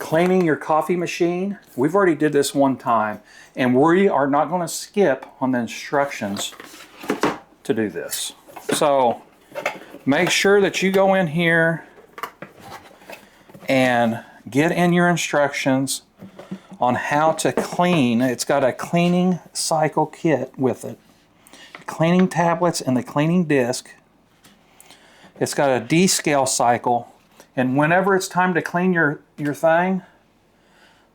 cleaning your coffee machine, we've already did this one time, and we are not going to skip on the instructions to do this. So make sure that you go in here and get in your instructions on how to clean. It's got a cleaning cycle kit with it. Cleaning tablets and the cleaning disc. It's got a descale cycle, and whenever it's time to clean your thing,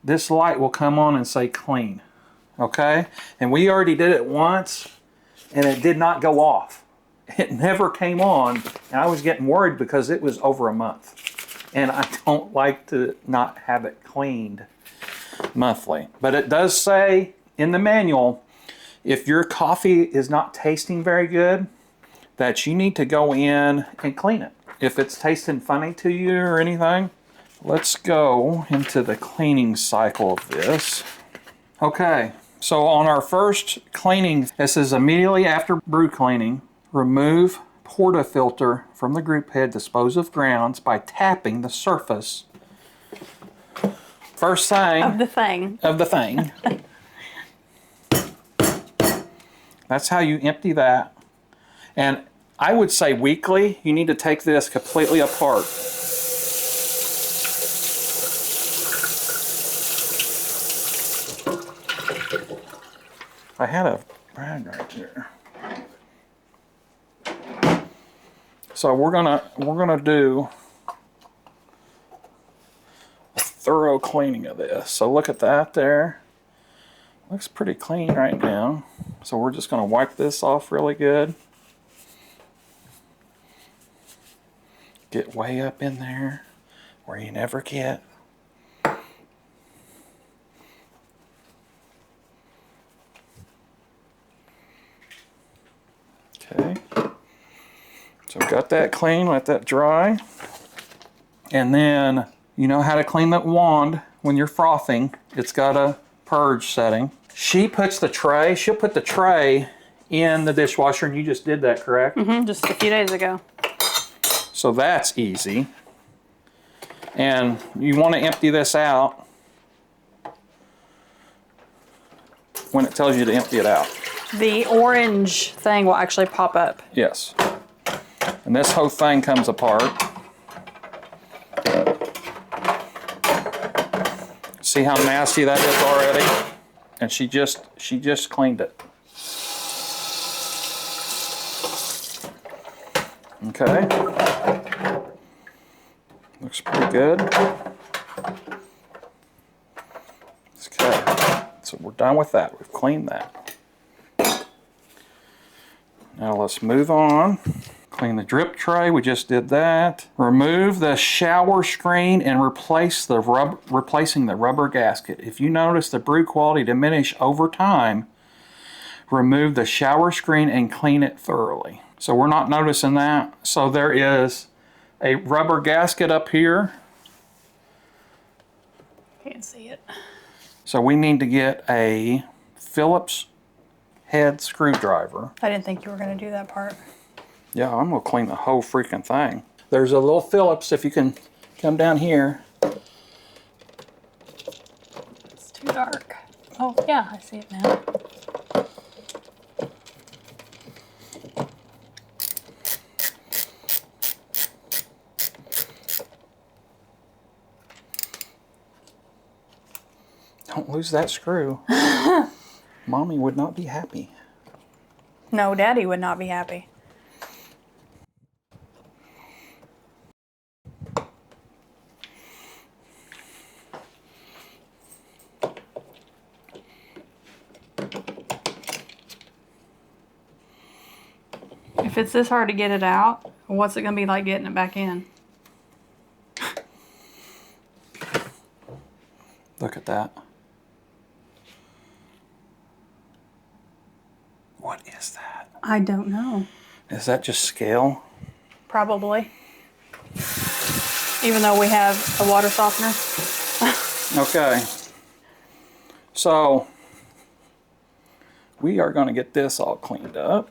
this light will come on and say clean. Okay? And we already did it once and it did not go off. It never came on, and I was getting worried because it was over a month. And I don't like to not have it cleaned monthly. But it does say in the manual, if your coffee is not tasting very good, that you need to go in and clean it. If it's tasting funny to you or anything, let's go into the cleaning cycle of this. Okay, so on our first cleaning, this is immediately after brew cleaning. Remove portafilter from the group head, dispose of grounds by tapping the surface. First thing. Of the thing. Of the thing. That's how you empty that. And I would say weekly, you need to take this completely apart. I had a rag right there. So we're gonna do a thorough cleaning of this. So look at that there. Looks pretty clean right now. So we're just gonna wipe this off really good. Get way up in there where you never get. Okay. So got that clean, let that dry. And then you know how to clean that wand when you're frothing. It's got a purge setting. She puts the tray, she'll put the tray in the dishwasher, and you just did that, correct? Mm-hmm, just a few days ago. So that's easy. And you want to empty this out when it tells you to empty it out. The orange thing will actually pop up. Yes. And this whole thing comes apart. See how nasty that is already? And she just cleaned it. Okay. Looks pretty good. Okay. So we're done with that. We've cleaned that. Now let's move on. Clean the drip tray, we just did that. Remove the shower screen and replacing the rubber gasket. If you notice the brew quality diminish over time, remove the shower screen and clean it thoroughly. So we're not noticing that. So there is a rubber gasket up here. Can't see it. So we need to get a Phillips head screwdriver. I didn't think you were going to do that part. Yeah, I'm gonna clean the whole freaking thing. There's a little Phillips, if you can come down here. It's too dark. Oh, yeah, I see it now. Don't lose that screw. Mommy would not be happy. No, Daddy would not be happy. If it's this hard to get it out, what's it going to be like getting it back in? Look at that. What is that? I don't know. Is that just scale? Probably. Even though we have a water softener. Okay. So, we are going to get this all cleaned up.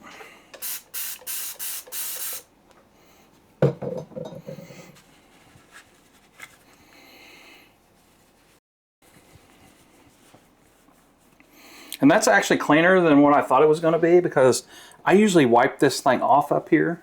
And that's actually cleaner than what I thought it was going to be, because I usually wipe this thing off up here.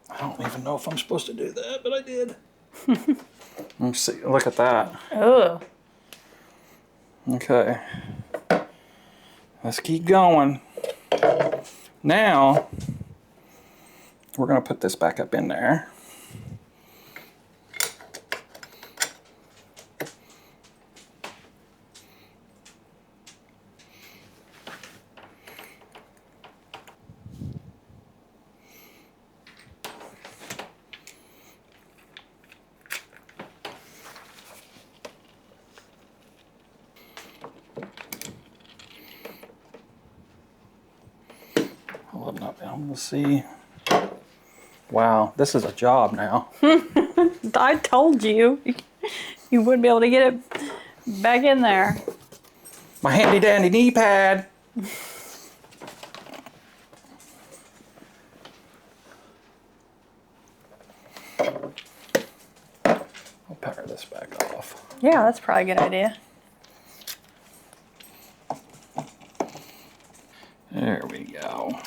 I don't even know if I'm supposed to do that, but I did. Let's see. Look at that. Ugh. Okay. Let's keep going. Now, we're going to put this back up in there. I'll not be able to see. Wow, this is a job now. I told you. You wouldn't be able to get it back in there. My handy dandy knee pad. I'll power this back off. Yeah, that's probably a good idea. There we go.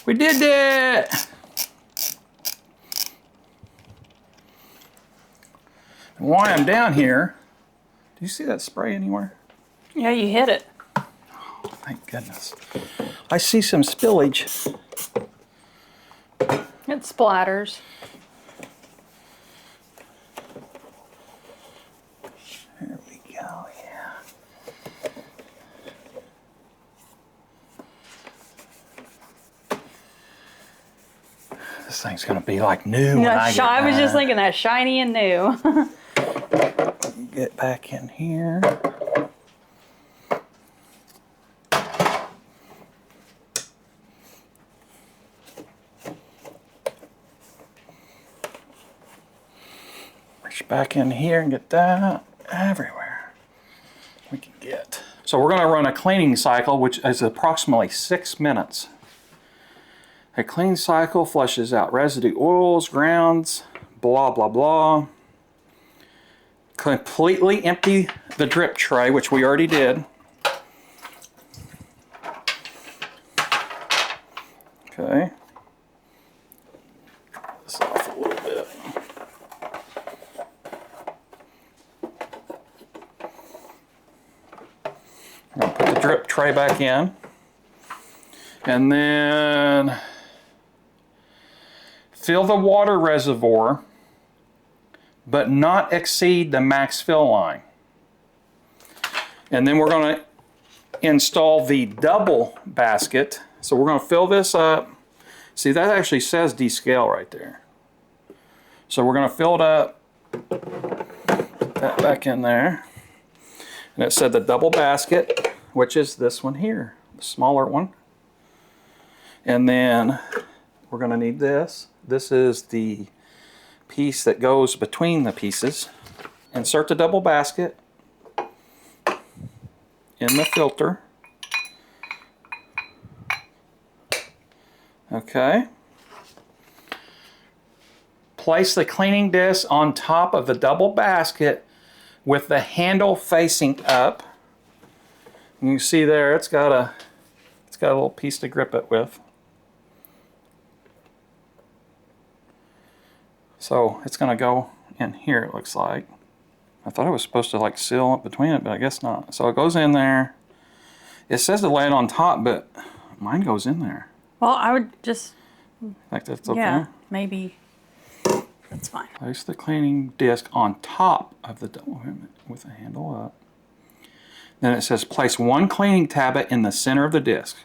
We did it! And while I'm down here, do you see that spray anywhere? Yeah, you hit it. Oh, thank goodness. I see some spillage. It splatters. There we go, yeah. This thing's gonna be like new when I get I was just back. thinking that, shiny and new. Get back in here. Reach back in here and get that everywhere we can get. So we're going to run a cleaning cycle, which is approximately 6 minutes. A clean cycle flushes out residue oils, grounds, blah, blah, blah. Completely empty the drip tray, which we already did. Okay. This off a little bit. I'm going to put the drip tray back in. And then fill the water reservoir, but not exceed the max fill line. And then we're going to install the double basket. So we're going to fill this up. See, that actually says descale right there. So we're going to fill it up, put that back in there. And it said the double basket, which is this one here, the smaller one. And then we're going to need this. This is the piece that goes between the pieces. Insert the double basket in the filter. Okay. Place the cleaning disc on top of the double basket with the handle facing up. And you can see there it's got a little piece to grip it with. So it's going to go in here, it looks like. I thought it was supposed to like seal up between it, but I guess not. So it goes in there. It says to lay it on top, but mine goes in there. Well, I would just, Like that's okay? yeah, maybe. That's fine. Place the cleaning disc on top of the double with the handle up. Then it says place one cleaning tablet in the center of the disc.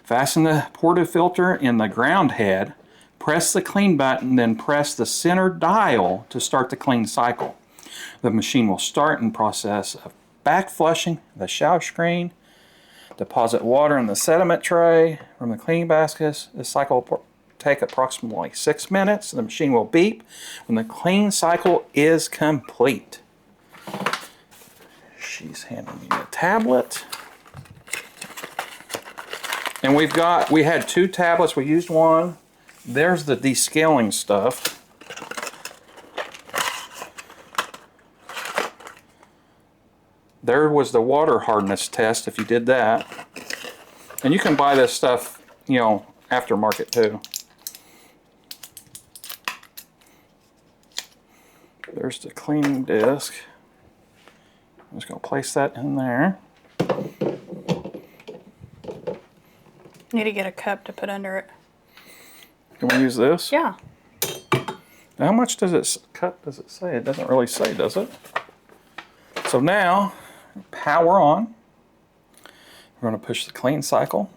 Fasten the portafilter in the ground head. Press the clean button, then press the center dial to start the clean cycle. The machine will start in process of back flushing the shower screen. Deposit water in the sediment tray from the cleaning baskets. This cycle will take approximately 6 minutes. The machine will beep when the clean cycle is complete. She's handing me a tablet. And we had 2 tablets. We used one. There's the descaling stuff. There was the water hardness test if you did that. And you can buy this stuff, you know, aftermarket too. There's the cleaning disc. I'm just going to place that in there. Need to get a cup to put under it. Can we use this? Yeah. How much does it say? It doesn't really say, does it? So now, power on. We're going to push the clean cycle.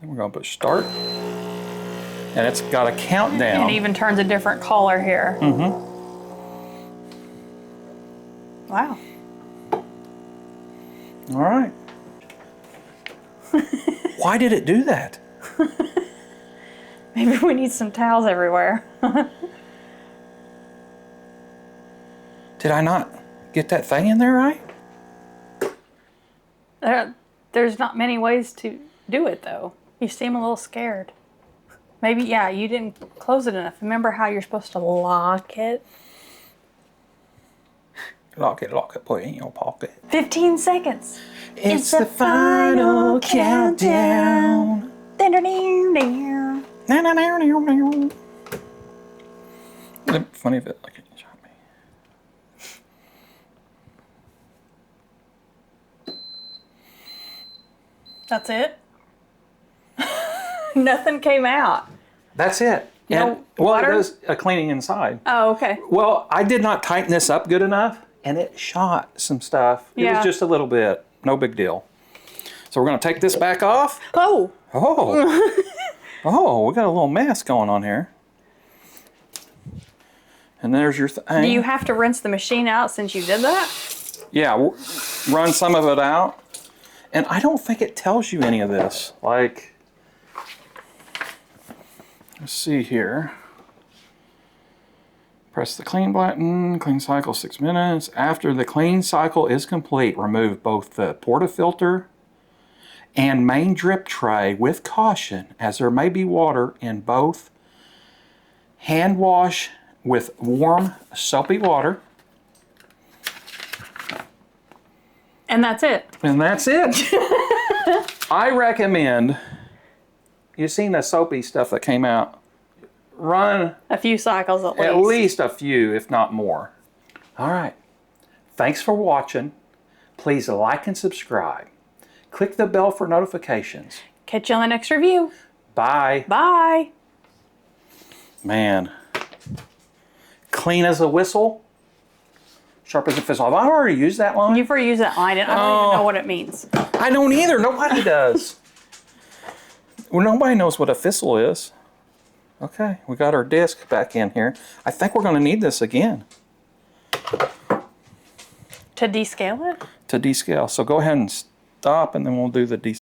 Then we're going to push start. And it's got a countdown. It even turns a different color here. Mm-hmm. Wow. All right. Why did it do that? Maybe we need some towels everywhere. Did I not get that thing in there right? There's not many ways to do it, though. You seem a little scared. Maybe, yeah, you didn't close it enough. Remember how you're supposed to lock it? Lock it, put it in your pocket. 15 seconds. It's the final countdown. It'd be funny if it like it shot me. That's it? Nothing came out. That's it. No well, water? it does a cleaning inside. Oh, okay. Well, I did not tighten this up good enough, and it shot some stuff. It Yeah. was just a little bit. No big deal. So we're going to take this back off. Oh. Oh. Oh, we got a little mess going on here. And there's your thing. Do you have to rinse the machine out since you did that? Yeah, run some of it out. And I don't think it tells you any of this. Like, let's see here. Press the clean button, clean cycle 6 minutes. After the clean cycle is complete, remove both the portafilter and main drip tray with caution, as there may be water in both. Hand wash with warm soapy water. And that's it. And that's it. I recommend, you've seen the soapy stuff that came out, run A few cycles at least. at least a few, if not more. All right. Thanks for watching. Please like and subscribe. Click the bell for notifications. Catch you on the next review. Bye. Bye. Man. Clean as a whistle. Sharp as a fizzle. Have I already used that line? You've already used that line, and I don't even know what it means. I don't either. Nobody does. Well, nobody knows what a thistle is. Okay, we got our disc back in here. I think we're going to need this again. To descale it? To descale. So go ahead and stop, and then we'll do the descale.